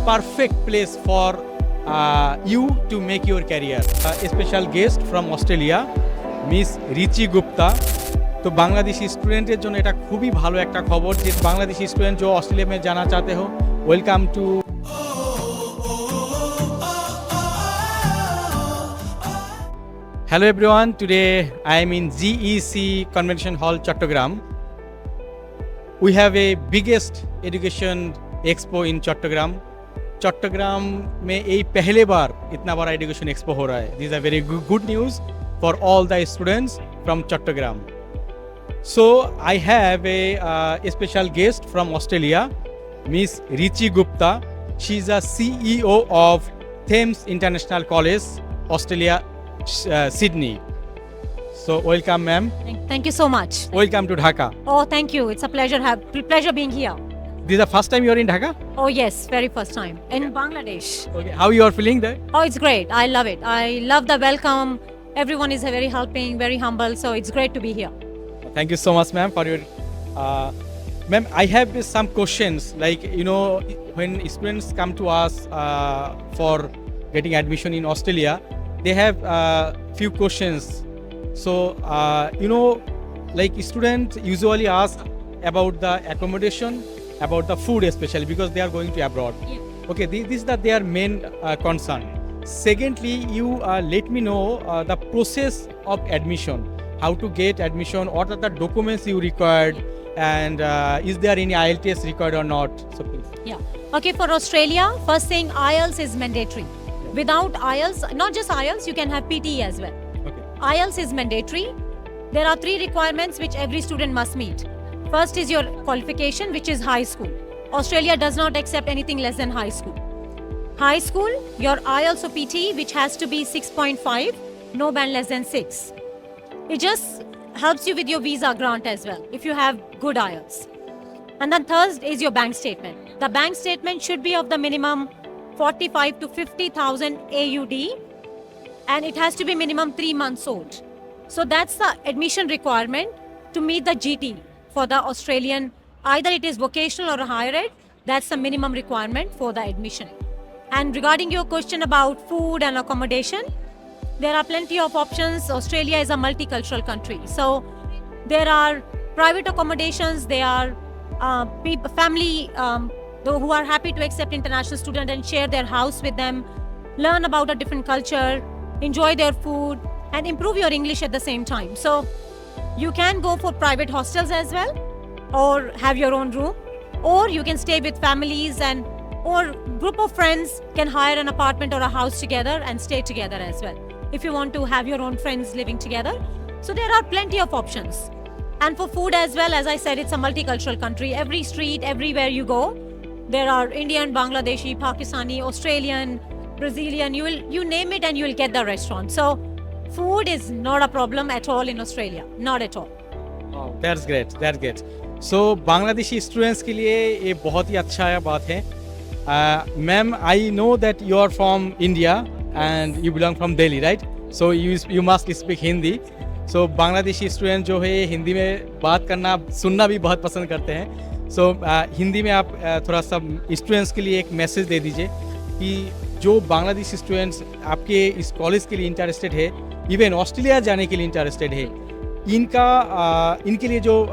perfect place for you to make your career. A special guest from Australia, Miss Richi Gupta. तो बांग्लादेशी स्टूडेंटेर জন্য এটা খুবই ভালো একটা খবর যে बांग्लादेशी स्टूडेंट जो ऑस्ट्रेलिया में जाना चाहते हो, welcome to. Hello everyone, today I am in GEC Convention Hall, Chattogram. We have a biggest education expo in Chattogram. Chattogram में ये पहले बार इतना बड़ा education expo हो रहा है. These are very good news for all the students from Chattogram. So I have a special guest from Australia, Miss Richi Gupta. She is a CEO of Thames International College, Australia, Sydney. So welcome, ma'am. Thank you so much. Welcome to Dhaka. Oh, thank you. It's a pleasure being here. This is the first time you are in Dhaka? Oh yes, very first time in Bangladesh. Okay. How you are feeling there? Oh, it's great. I love it. I love the welcome. Everyone is very helping, very humble. So it's great to be here. Thank you so much, ma'am, for your. Ma'am, I have some questions. Like, you know, when students come to us for getting admission in Australia, they have few questions. So, you know, like students usually ask about the accommodation, about the food especially because they are going to abroad. Yeah. Okay, this is their main concern. Secondly, you let me know the process of admission. How to get admission, what are the documents you required, and is there any IELTS required or not? So please. Yeah. Okay, for Australia, first thing, IELTS is mandatory. Without IELTS, not just IELTS, you can have PTE as well. Okay. IELTS is mandatory. There are 3 requirements which every student must meet. First is your qualification, which is high school. Australia does not accept anything less than high school. High school, your IELTS or PTE, which has to be 6.5, no band less than 6. It just helps you with your visa grant as well, if you have good IELTS. And then third is your bank statement. The bank statement should be of the minimum 45 to 50,000 AUD, and it has to be minimum 3 months old. So that's the admission requirement to meet the GT for the Australian, either it is vocational or higher ed, that's the minimum requirement for the admission. And regarding your question about food and accommodation, there are plenty of options. Australia is a multicultural country. So there are private accommodations, there are family who are happy to accept international students and share their house with them, learn about a different culture, enjoy their food, and improve your English at the same time. So you can go for private hostels as well, or have your own room, or you can stay with families and or group of friends can hire an apartment or a house together and stay together as well, if you want to have your own friends living together. So there are plenty of options. And for food as well, as I said, it's a multicultural country. Every street, everywhere you go, there are Indian, Bangladeshi, Pakistani, Australian, Brazilian, you name it and you will get the restaurant. So food is not a problem at all in Australia, not at all. Oh, that's great, that's great. So Bangladeshi students के लिए ये बहुत ही अच्छा बात है. Ma'am, I know that you are from India and you belong from Delhi, right? So you must speak Hindi. So Bangladeshi student जो है हिंदी में बात करना सुनना भी बहुत पसंद करते हैं. So हिंदी में आप थोड़ा सा स्टूडेंट्स के लिए एक मैसेज दे दीजिए कि जो बांग्लादेशी स्टूडेंट्स आपके इस कॉलेज के लिए इंटरेस्टेड है, इवन ऑस्ट्रेलिया जाने के लिए इंटरेस्टेड है, इनके लिए जो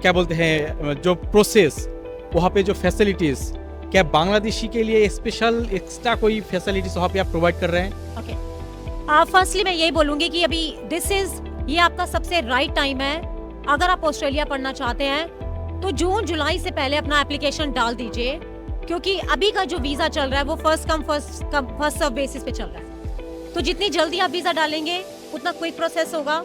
क्या बोलते हैं जो प्रोसेस वहाँ पे जो फैसिलिटीज़, क्या बांग्लादेशी के लिए स्पेशल एक्स्ट्रा कोई फैसिलिटीज वहाँ पे आप प्रोवाइड कर रहे हैं? ओके, फर्स्टली मैं यही बोलूँगी कि अभी ये आपका सबसे राइट टाइम है. अगर आप ऑस्ट्रेलिया पढ़ना चाहते हैं तो जून जुलाई से पहले अपना एप्लीकेशन डाल दीजिए, क्योंकि अभी का जो वीज़ा चल रहा है वो first come first serve basis पे चल रहा है. तो जितनी जल्दी आप वीज़ा डालेंगे उतना क्विक प्रोसेस होगा,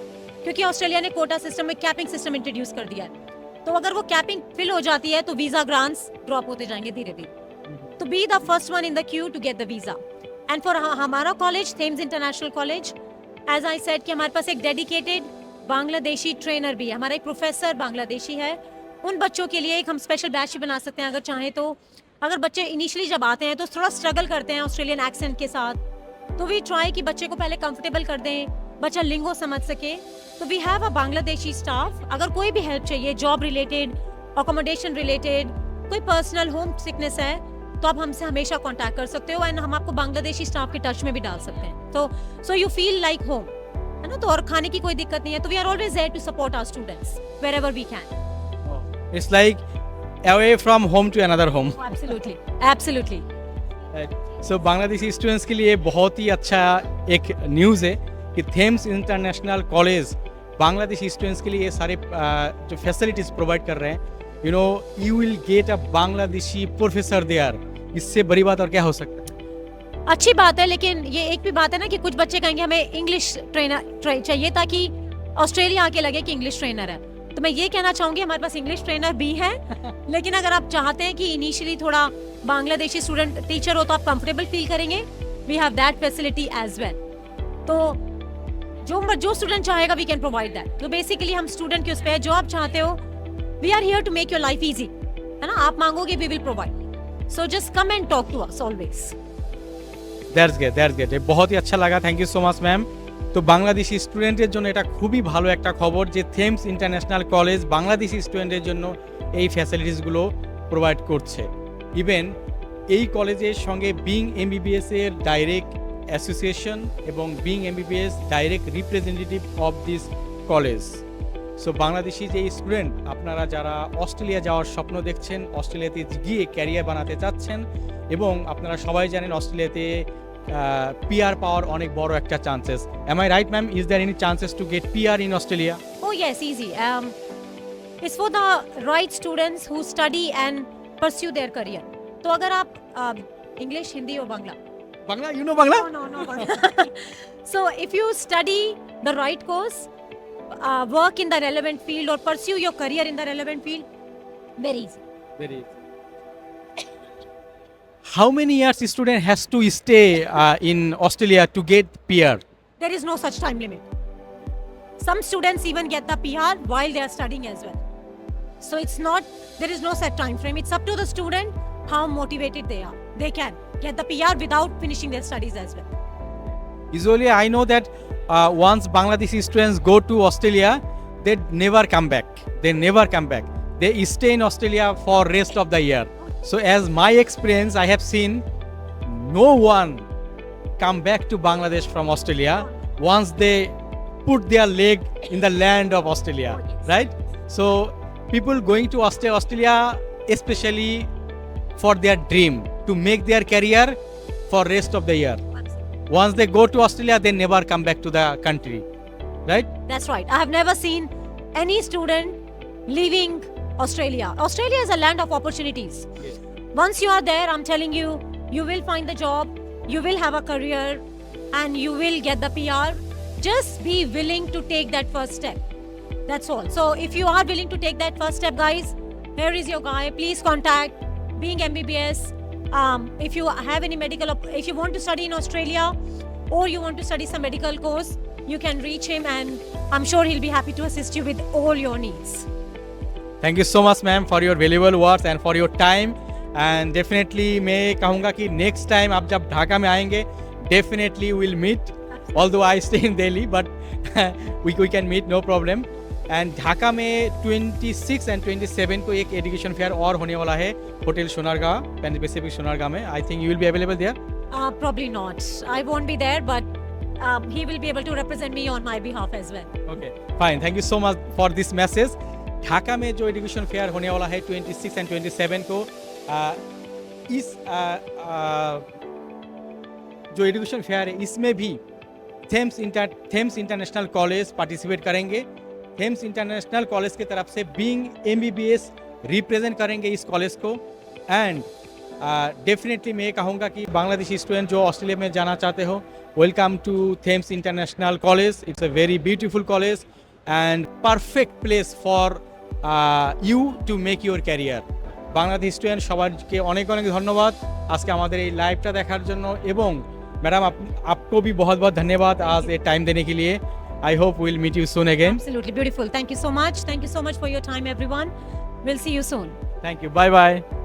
क्योंकि ऑस्ट्रेलिया ने कोटा सिस्टम में कैपिंग सिस्टम इंट्रोड्यूस कर दिया है. तो अगर वो कैपिंग फिल हो जाती है तो वीजा ग्रांट्स ड्रॉप होते जाएंगे धीरे धीरे. तो be the first one in the queue to get the visa. And for हमारा college Thames international college, as I said कि हमारे पास एक डेडिकेटेड बांग्लादेशी ट्रेनर भी है. हमारा एक प्रोफेसर बांग्लादेशी है. उन बच्चों के लिए एक हम स्पेशल बैच भी बना सकते हैं अगर चाहें तो. अगर बच्चे इनिशियली जब आते हैं तो थोड़ा स्ट्रगल करते हैं ऑस्ट्रेलियन एक्सेंट के साथ, तो वी ट्राई कि बच्चे को पहले कंफर्टेबल कर दें, बच्चा लिंगो समझ सके. तो we have a Bangladeshi staff. अगर कोई भी हेल्प चाहिए, जॉब रिलेटेड, अकोमोडेशन रिलेटेड, कोई पर्सनल होम सिकनेस है, तो आप हमसे हमेशा कांटेक्ट कर सकते हो एंड हम आपको बांग्लादेशी स्टाफ के टच में भी डाल सकते हैं, तो so you feel like home, है ना। तो और खाने की कोई दिक्कत नहीं है, तो we are always there to support our students wherever we can. It's like away from home to another home. Absolutely, absolutely. So Bangladeshi students के लिए बहुत ही अच्छा एक न्यूज़ है कि Thames international College Bangladeshi students के लिए ये सारे जो फैसिलिटीज़ प्रोवाइड कर रहे हैं। You know you will get a Bangladeshi professor there, इससे बड़ी बात और क्या हो सकता है। अच्छी बात है, लेकिन ये एक भी बात है ना कि कुछ बच्चे कहेंगे हमें इंग्लिश ट्रेनर चाहिए ताकि ऑस्ट्रेलिया आके लगे कि इंग्लिश ट्रेनर है। तो मैं ये कहना चाहूंगी हमारे पास इंग्लिश ट्रेनर भी है, लेकिन अगर आप चाहते हैं कि इनिशियली थोड़ा बांग्लादेशी स्टूडेंट टीचर हो तो आप कंफर्टेबल फील करेंगे, we have that facility as well. तो जो स्टूडेंट चाहेगा वी कैन प्रोवाइड दैट। तो बेसिकली हम स्टूडेंट के उस पे जो आप चाहते हो, we are here to make your life easy, है ना। आप मांगोगे we will provide, so just come and talk to us always. That's great. बहुत ही अच्छा लगा, thank you so much ma'am. তো বাংলাদেশি স্টুডেন্টের জন্য এটা খুবই ভালো একটা খবর যে থেমস ইন্টারন্যাশনাল কলেজ বাংলাদেশি স্টুডেন্টের জন্য এই ফ্যাসিলিটিসগুলো প্রোভাইড করছে। ইভেন এই কলেজের সঙ্গে বিং এমবিবিএস এর ডাইরেক্ট অ্যাসোসিয়েশন এবং being MBBS direct representative of this college. So Bangladeshi যে স্টুডেন্ট আপনারা যারা অস্ট্রেলিয়া যাওয়ার স্বপ্ন দেখছেন, অস্ট্রেলিয়াতে গিয়ে ক্যারিয়ার বানাতে চাচ্ছেন এবং আপনারা সবাই জানেন অস্ট্রেলিয়াতে PR পাওয়ার অনেক বড় একটা chances. Am I right, ma'am? Is there any chances to get PR in Australia? Oh yes, easy. It's for the right students who study and pursue their career. तो अगर आप English, Hindi or Bangla? Bangla, you know Bangla? No, Bangla. So if you study the right course, work in the relevant field or pursue your career in the relevant field, very easy. Very easy. How many years a student has to stay in Australia to get PR? There is no such time limit. Some students even get the PR while they are studying as well. So there is no set time frame. It's up to the student how motivated they are. They can get the PR without finishing their studies as well. Usually I know that once Bangladeshi students go to Australia, they never come back. They stay in Australia for rest of the year. So as my experience, I have seen no one come back to Bangladesh from Australia once they put their leg in the land of Australia, right? So people going to Australia especially for their dream to make their career for rest of the year. Once they go to Australia, they never come back to the country, right? That's right. I have never seen any student leaving Australia. Australia is a land of opportunities. Yes. Once you are there, I'm telling you, you will find the job, you will have a career, and you will get the PR. Just be willing to take that first step. That's all. So if you are willing to take that first step, guys, here is your guy. Please contact Being MBBS. If you have any if you want to study in Australia or you want to study some medical course, you can reach him and I'm sure he'll be happy to assist you with all your needs. Thank you so much, ma'am, for your valuable words and for your time. And definitely मैं कहूँगा कि next time आप जब ढाका में आएंगे, definitely we'll meet. Although I stay in Delhi, but we can meet, no problem. And Dhaka में 26 and 27 को एक एजुकेशन फेयर और होने वाला है hotel Sonargaon, pan Pacific Sonargaon में. I think you will be available there. Probably not. I won't be there, but he will be able to represent me on my behalf as well. Okay, fine. Thank you so much for this message. Dhaka में जो education fair होने वाला है 26 and 27 को इस जो education fair है इसमें भी थेम्स इंटरनेशनल कॉलेज पार्टिसिपेट करेंगे. थेम्स इंटरनेशनल कॉलेज की तरफ से बीइंग MBBS रिप्रेजेंट करेंगे इस कॉलेज को. एंड डेफिनेटली मैं कहूँगा कि बांग्लादेशी स्टूडेंट जो ऑस्ट्रेलिया में जाना चाहते हो, welcome to Thames international College. It's a very beautiful college and perfect place for you to make your career. Bangladesh student সবাইকে অনেক অনেক ধন্যবাদ আজকে আমাদের এই লাইভটা দেখার জন্য এবং मैडम आपको भी बहुत बहुत धन्यवाद आज ये टाइम देने के लिए. I hope we'll meet you soon again. Absolutely beautiful. Thank you so much. Thank you so much for your time, everyone. We'll see you soon. Thank you. Bye bye.